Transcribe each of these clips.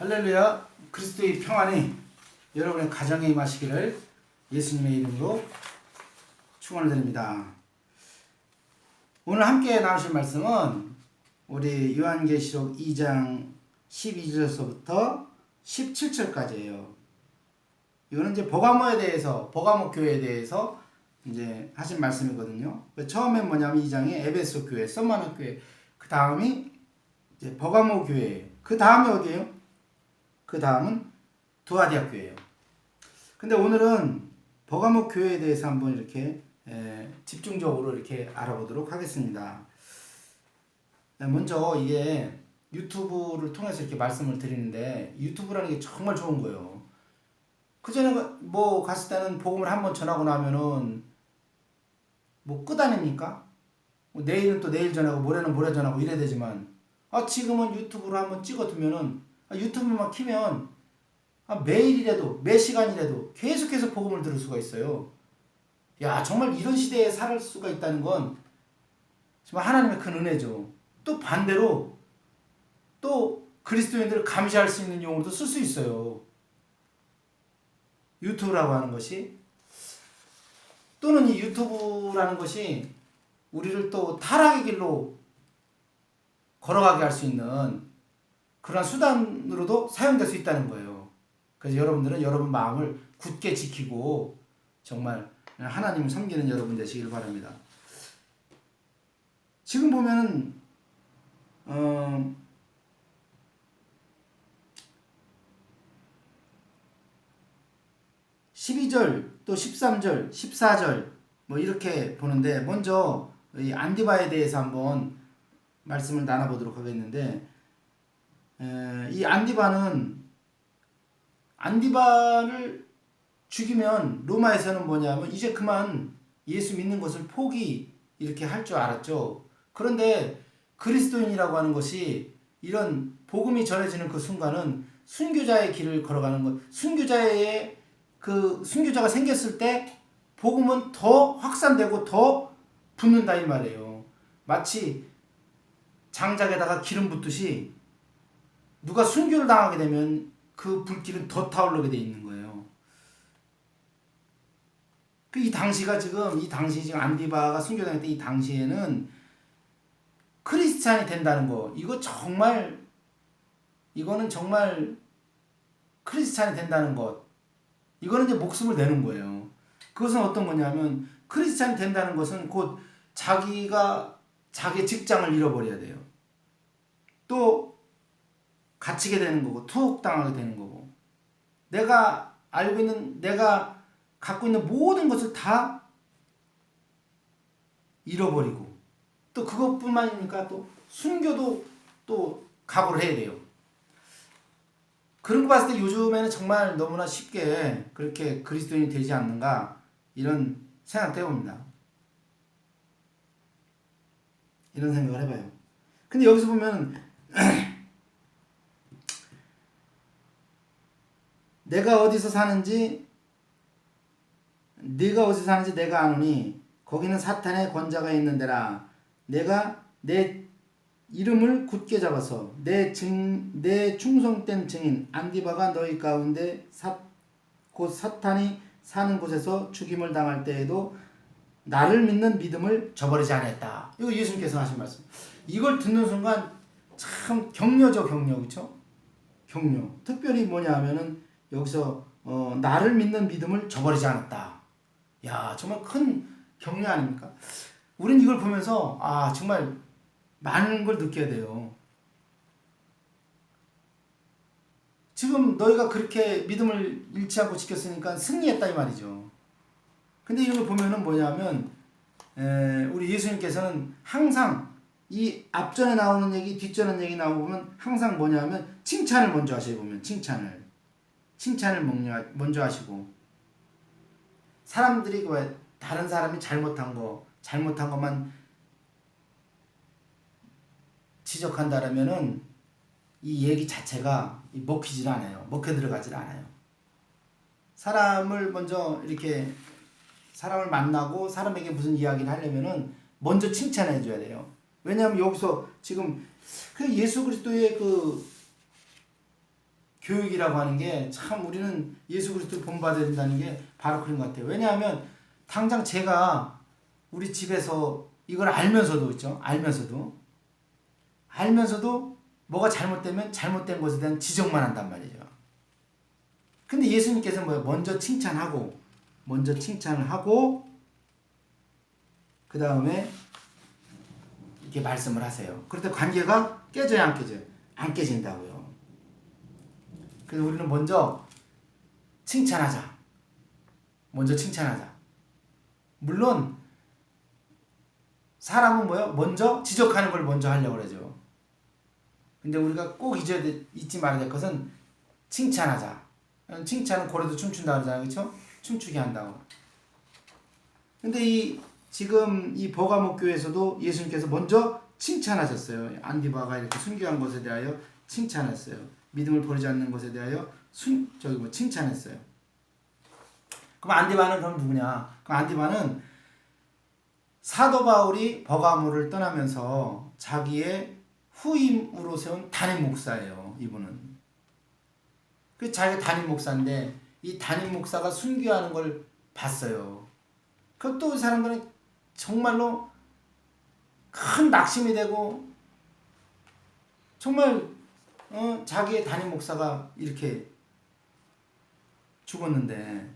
할렐루야. 그리스도의 평안이 여러분의 가정에 임하시기를 예수님의 이름으로 축원을 드립니다. 오늘 함께 나누실 말씀은 우리 요한계시록 2장 12절서부터 17절까지예요. 이거는 이제 버가모에 대해서, 버가모 교회에 대해서 이제 하신 말씀이거든요. 처음엔 뭐냐면 2장에 에베소 교회, 썸마나 교회, 그 다음이 이제 버가모 교회, 그 다음이 어디예요? 그 다음은 두아디아 교회예요. 근데 오늘은 버가모 교회에 대해서 한번 이렇게 집중적으로 이렇게 알아보도록 하겠습니다. 먼저 이게 유튜브를 통해서 이렇게 말씀을 드리는데 유튜브라는 게 정말 좋은 거예요. 그전에 뭐 갔을 때는 복음을 한번 전하고 나면은 뭐 끝 아닙니까? 뭐 내일은 또 내일 전하고 모레는 모레 전하고 이래야 되지만 지금은 유튜브로 한번 찍어두면은 유튜브만 키면 매일이라도 매 시간이라도 계속해서 복음을 들을 수가 있어요. 야, 정말 이런 시대에 살 수가 있다는 건 정말 하나님의 큰 은혜죠. 또 반대로 또 그리스도인들을 감시할 수 있는 용어로도 쓸 수 있어요. 유튜브라고 하는 것이, 또는 이 유튜브라는 것이 우리를 또 타락의 길로 걸어가게 할 수 있는 그런 수단으로도 사용될 수 있다는 거예요. 그래서 여러분들은 여러분 마음을 굳게 지키고 정말 하나님을 섬기는 여러분 되시길 바랍니다. 지금 보면은 12절 또 13절 14절 뭐 이렇게 보는데, 먼저 이 안디바에 대해서 한번 말씀을 나눠보도록 하겠는데, 이 안디바를 죽이면 로마에서는 뭐냐면 이제 그만 예수 믿는 것을 포기 이렇게 할 줄 알았죠. 그런데 그리스도인이라고 하는 것이 이런 복음이 전해지는 그 순간은 순교자의 길을 걸어가는 것, 순교자가 생겼을 때 복음은 더 확산되고 더 붙는다 이 말이에요. 마치 장작에다가 기름 붓듯이 누가 순교를 당하게 되면 그 불길은 더 타오르게 돼 있는 거예요. 이 당시 지금 안디바가 순교당했던 이 당시에는 크리스찬이 된다는 거, 이거는 정말 크리스찬이 된다는 것, 이거는 이제 목숨을 내는 거예요. 그것은 어떤 거냐면, 크리스찬이 된다는 것은 곧 자기가 자기 직장을 잃어버려야 돼요. 또 갇히게 되는 거고, 투옥당하게 되는 거고, 내가 갖고 있는 모든 것을 다 잃어버리고, 또 그것뿐만이니까 또 순교도 또 각오를 해야 돼요. 그런 거 봤을 때 요즘에는 정말 너무나 쉽게 그렇게 그리스도인이 되지 않는가, 이런 생각도 해봅니다. 이런 생각을 해봐요. 근데 여기서 보면 네가 어디서 사는지 내가 아노니 거기는 사탄의 권자가 있는 데라. 내가 내 이름을 굳게 잡아서 내 충성된 증인 안디바가 너희 가운데 곧 사탄이 사는 곳에서 죽임을 당할 때에도 나를 믿는 믿음을 저버리지 않았다. 이거 예수님께서 하신 말씀. 이걸 듣는 순간 참 격려죠, 격려. 그렇죠? 격려. 특별히 뭐냐 하면은 여기서 나를 믿는 믿음을 저버리지 않았다. 야, 정말 큰 격려 아닙니까? 우린 이걸 보면서 정말 많은 걸 느껴야 돼요. 지금 너희가 그렇게 믿음을 잃지 않고 지켰으니까 승리했다 이 말이죠. 근데 이런 걸 보면은 뭐냐면 우리 예수님께서는 항상 이 앞전에 나오는 얘기, 뒷전에 얘기 나오면 항상 뭐냐면 칭찬을 먼저 하시고, 보면 칭찬을 먼저 하시고, 사람들이 왜 다른 사람이 잘못한 것만 지적한다라면은 이 얘기 자체가 먹히질 않아요. 먹혀 들어가질 않아요. 사람을 먼저 이렇게 사람을 만나고 사람에게 무슨 이야기를 하려면은 먼저 칭찬해 줘야 돼요. 왜냐하면 여기서 지금 그 예수 그리스도의 그 교육이라고 하는 게 참 우리는 예수 그리스도 본받아야 된다는 게 바로 그런 것 같아요. 왜냐하면 당장 제가 우리 집에서 이걸 알면서도 있죠. 알면서도 뭐가 잘못되면 잘못된 것에 대한 지적만 한단 말이죠. 근데 예수님께서는 뭐예요? 먼저 칭찬을 하고 그 다음에 이렇게 말씀을 하세요. 그럴 때 관계가 깨져요, 안 깨져요? 안 깨진다고요. 그래서 우리는 먼저 칭찬하자. 물론 사람은 뭐요? 먼저 지적하는 걸 먼저 하려고 그러죠. 근데 우리가 꼭 잊지 말아야 될 것은 칭찬하자. 칭찬은 고래도 춤춘다 그러잖아요. 그렇죠? 춤추게 한다고. 근데 지금 이 버가모 교회에서도 예수님께서 먼저 칭찬하셨어요. 안디바가 이렇게 순교한 것에 대하여 칭찬했어요. 믿음을 버리지 않는 것에 대하여 칭찬했어요. 그럼 안디바는 그럼 누구냐? 그럼 안디바는 사도 바울이 버가모를 떠나면서 자기의 후임으로 세운 담임 목사예요. 이분은. 그 자기가 담임 목사인데 이 담임 목사가 순교하는 걸 봤어요. 그럼 또 이 사람들은 정말로 큰 낙심이 되고 정말 자기의 담임 목사가 이렇게 죽었는데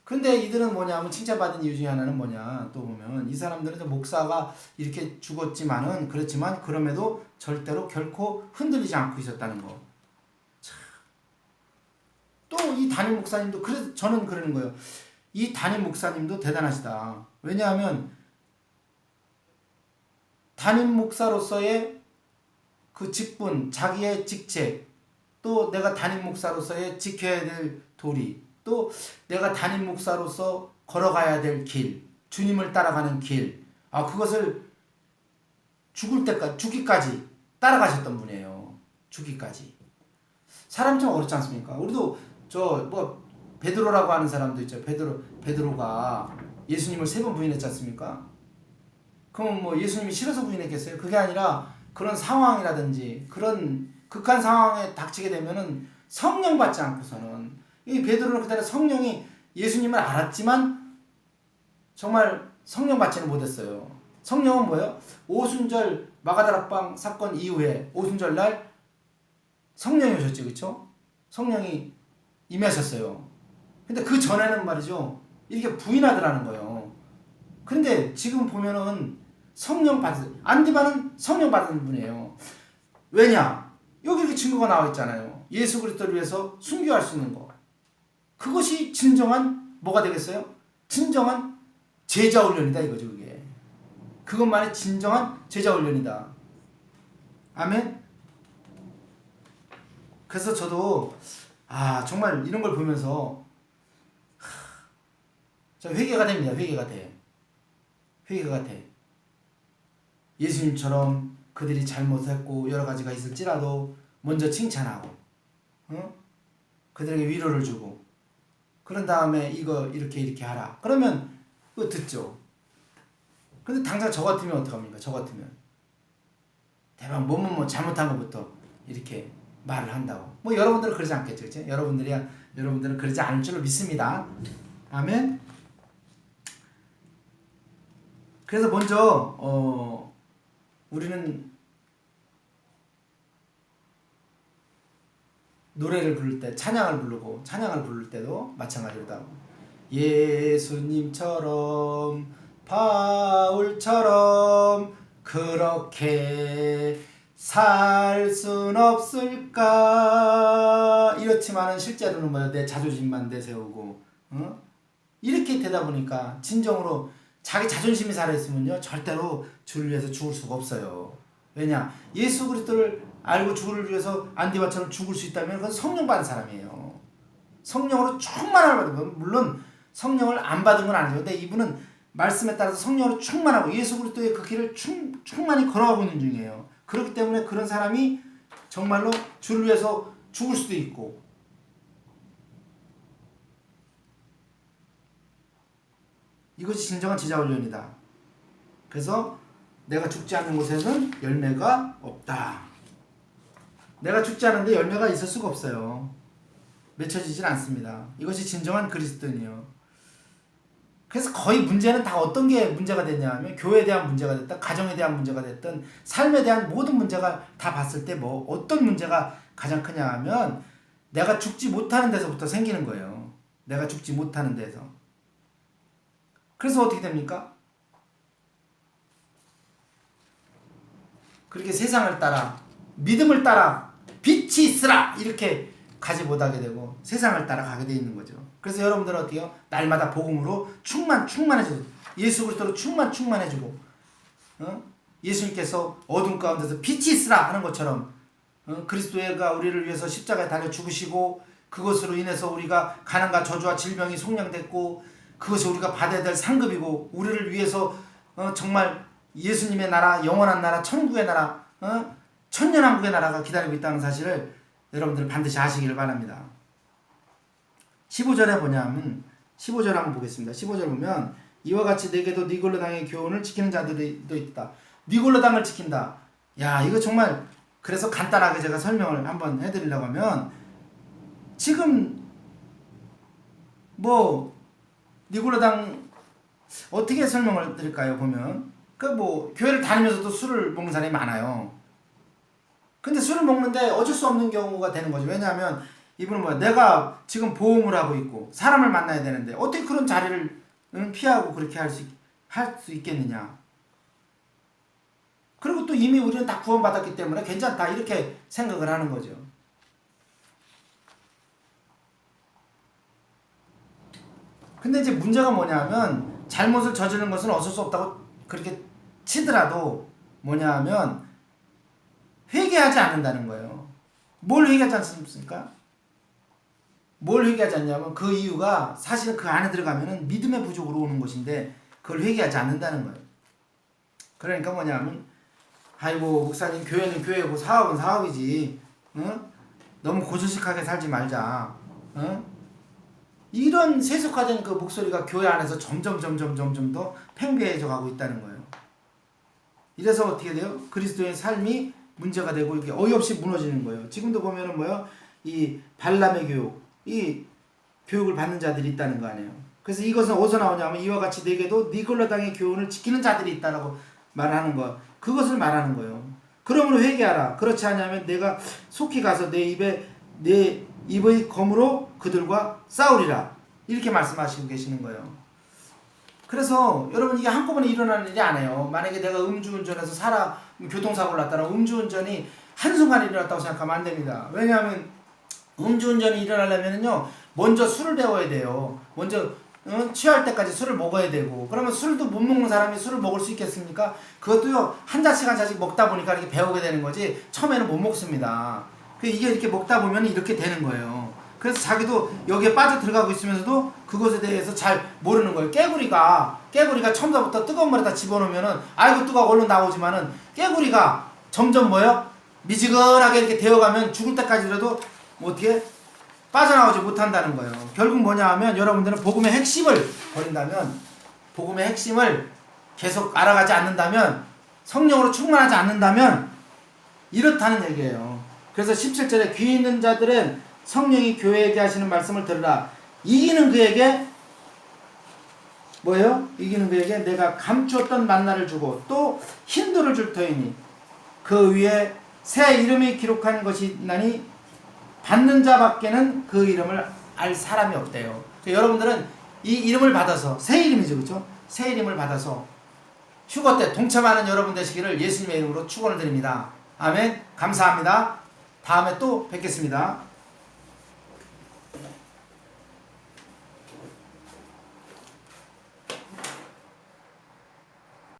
근데 이들은 뭐냐면 칭찬받은 이유 중에 하나는 뭐냐 또 보면 이 사람들은 목사가 이렇게 죽었지만은 그렇지만 그럼에도 절대로 결코 흔들리지 않고 있었다는 거. 또 이 담임 목사님도 그래서 저는 그러는 거예요. 이 담임 목사님도 대단하시다. 왜냐하면 담임 목사로서의 그 직분, 자기의 직책, 또 내가 담임 목사로서의 지켜야 될 도리, 또 내가 담임 목사로서 걸어가야 될 길, 주님을 따라가는 길, 그것을 죽기까지 따라가셨던 분이에요. 죽기까지. 사람이 좀 어렵지 않습니까? 우리도 베드로라고 하는 사람도 있죠. 베드로가 예수님을 3번 부인했지 않습니까? 그럼 뭐 예수님이 싫어서 부인했겠어요? 그게 아니라 그런 상황이라든지 그런 극한 상황에 닥치게 되면은 성령 받지 않고서는 이 베드로는 그때 성령이 예수님을 알았지만 정말 성령 받지는 못했어요. 성령은 뭐예요? 오순절 마가다락방 사건 이후에 오순절 날 성령이 오셨죠. 그렇죠? 성령이 임하셨어요. 근데 그 전에는 말이죠. 이렇게 부인하더라는 거예요. 근데 지금 보면은 안디바는 성령 받은 분이에요. 왜냐? 여기 이렇게 증거가 나와 있잖아요. 예수 그리스도를 위해서 순교할 수 있는 거. 그것이 진정한 뭐가 되겠어요? 진정한 제자 훈련이다 이거죠. 그것만이 진정한 제자 훈련이다. 아멘. 그래서 저도 정말 이런 걸 보면서 저 회개가 됩니다. 회개가 돼. 예수님처럼 그들이 잘못했고 여러 가지가 있을지라도 먼저 칭찬하고 그들에게 위로를 주고 그런 다음에 이거 이렇게 하라. 그러면 그거 듣죠. 근데 당장 저 같으면 어떡합니까? 저 같으면 대박 뭐뭐 잘못한 것부터 이렇게 말을 한다고. 뭐 여러분들은 그러지 않겠죠. 그치? 여러분들은 그러지 않을 줄로 믿습니다. 아멘. 그래서 먼저 우리는 노래를 부를 때 찬양을 부를 때도 마찬가지로다. 예수님처럼 바울처럼 그렇게 살 순 없을까? 이렇지만은 실제로는 뭐야? 내 자존심만 내세우고 이렇게 되다 보니까 진정으로 자기 자존심이 살아있으면요 절대로 주를 위해서 죽을 수가 없어요. 왜냐? 예수 그리스도를 알고 주를 위해서 안디바처럼 죽을 수 있다면 그건 성령 받은 사람이에요. 성령으로 충만함을 받은 건 물론 성령을 안 받은 건 아니죠. 근데 이분은 말씀에 따라서 성령으로 충만하고 예수 그리스도의 그 길을 충만히 걸어가고 있는 중이에요. 그렇기 때문에 그런 사람이 정말로 주를 위해서 죽을 수도 있고 이것이 진정한 제자훈련이다. 그래서 내가 죽지 않는 곳에는 열매가 없다. 내가 죽지 않은데 열매가 있을 수가 없어요. 맺혀지질 않습니다. 이것이 진정한 그리스도인이요. 그래서 거의 문제는 다 어떤 게 문제가 됐냐 하면 교회에 대한 문제가 됐든 가정에 대한 문제가 됐든 삶에 대한 모든 문제가 다 봤을 때 뭐 어떤 문제가 가장 크냐 하면 내가 죽지 못하는 데서부터 생기는 거예요. 내가 죽지 못하는 데서. 그래서 어떻게 됩니까? 그렇게 세상을 따라 믿음을 따라 빛이 있으라 이렇게 가지 못하게 되고 세상을 따라 가게 돼 있는 거죠. 그래서 여러분들은 어떻게 해요? 날마다 복음으로 충만해지고 예수 그리스도로 충만해지고 예수님께서 어둠 가운데서 빛이 있으라 하는 것처럼 그리스도가 우리를 위해서 십자가에 달려 죽으시고 그것으로 인해서 우리가 가난과 저주와 질병이 속량됐고 그것이 우리가 받아야 될 상급이고 우리를 위해서 정말 예수님의 나라, 영원한 나라, 천국의 나라, 천년왕국의 나라가 기다리고 있다는 사실을 여러분들 반드시 아시기를 바랍니다. 15절에 뭐냐면 15절 한번 보겠습니다. 15절 보면 이와 같이 내게도 니골로 당의 교훈을 지키는 자들도 있다. 니골로 당을 지킨다. 야, 이거 정말 그래서 간단하게 제가 설명을 한번 해드리려고 하면 지금 뭐 니골로 당 어떻게 설명을 드릴까요? 보면 그 뭐 교회를 다니면서도 술을 먹는 사람이 많아요. 근데 술을 먹는데 어쩔 수 없는 경우가 되는 거죠. 왜냐하면 이분은 뭐야? 내가 지금 보험을 하고 있고 사람을 만나야 되는데 어떻게 그런 자리를 피하고 그렇게 할 수 있겠느냐. 그리고 또 이미 우리는 다 구원받았기 때문에 괜찮다 이렇게 생각을 하는 거죠. 근데 이제 문제가 뭐냐면 잘못을 저지른 것은 어쩔 수 없다고 그렇게 치더라도 뭐냐면 회개하지 않는다는 거예요. 뭘 회개하지 않습니까? 뭘 회개하지 않냐면 그 이유가 사실은 그 안에 들어가면은 믿음의 부족으로 오는 것인데 그걸 회개하지 않는다는 거예요. 그러니까 뭐냐면 아이고 목사님 교회는 교회고 사업은 사업이지 너무 고지식하게 살지 말자 이런 세속화된 그 목소리가 교회 안에서 점점 더 팽배해져 가고 있다는 거예요. 이래서 어떻게 돼요? 그리스도의 삶이 문제가 되고 이렇게 어이없이 무너지는 거예요. 지금도 보면은 뭐요? 이 발람의 교육, 이 교육을 받는 자들이 있다는 거 아니에요. 그래서 이것은 어디서 나오냐면 이와 같이 내게도 니골로 당의 교훈을 지키는 자들이 있다라고 말하는 거. 그것을 말하는 거예요. 그러므로 회개하라. 그렇지 않으면 내가 속히 가서 내 입의 검으로 그들과 싸우리라. 이렇게 말씀하시고 계시는 거예요. 그래서 여러분 이게 한꺼번에 일어나는 일이 아니에요. 만약에 내가 음주운전해서 교통사고를 났다면 음주운전이 한순간에 일어났다고 생각하면 안 됩니다. 왜냐하면 음주운전이 일어나려면요 먼저 술을 배워야 돼요. 먼저 취할 때까지 술을 먹어야 되고 그러면 술도 못 먹는 사람이 술을 먹을 수 있겠습니까? 그것도요 한 잔씩 먹다 보니까 이렇게 배우게 되는 거지 처음에는 못 먹습니다. 이게 이렇게 먹다 보면 이렇게 되는 거예요. 그래서 자기도 여기에 빠져 들어가고 있으면서도 그것에 대해서 잘 모르는 거예요. 깨구리가 처음부터 뜨거운 물에다 집어넣으면은 아이고 뜨거워 얼른 나오지만은 깨구리가 점점 뭐요? 미지근하게 이렇게 되어가면 죽을 때까지라도 뭐 어떻게 빠져나오지 못한다는 거예요. 결국 뭐냐 하면 여러분들은 복음의 핵심을 버린다면 복음의 핵심을 계속 알아가지 않는다면 성령으로 충만하지 않는다면 이렇다는 얘기예요. 그래서 17절에 귀 있는 자들은 성령이 교회에게 하시는 말씀을 들으라. 이기는 그에게 뭐예요? 이기는 그에게 내가 감추었던 만나를 주고 또 힌도를 줄 터이니 그 위에 새 이름이 기록한 것이 있나니 받는 자밖에는 그 이름을 알 사람이 없대요. 여러분들은 이 이름을 받아서 새 이름이죠, 그렇죠? 새 이름을 받아서 휴거 때 동참하는 여러분 되시기를 예수님의 이름으로 축원을 드립니다. 아멘. 감사합니다. 다음에 또 뵙겠습니다.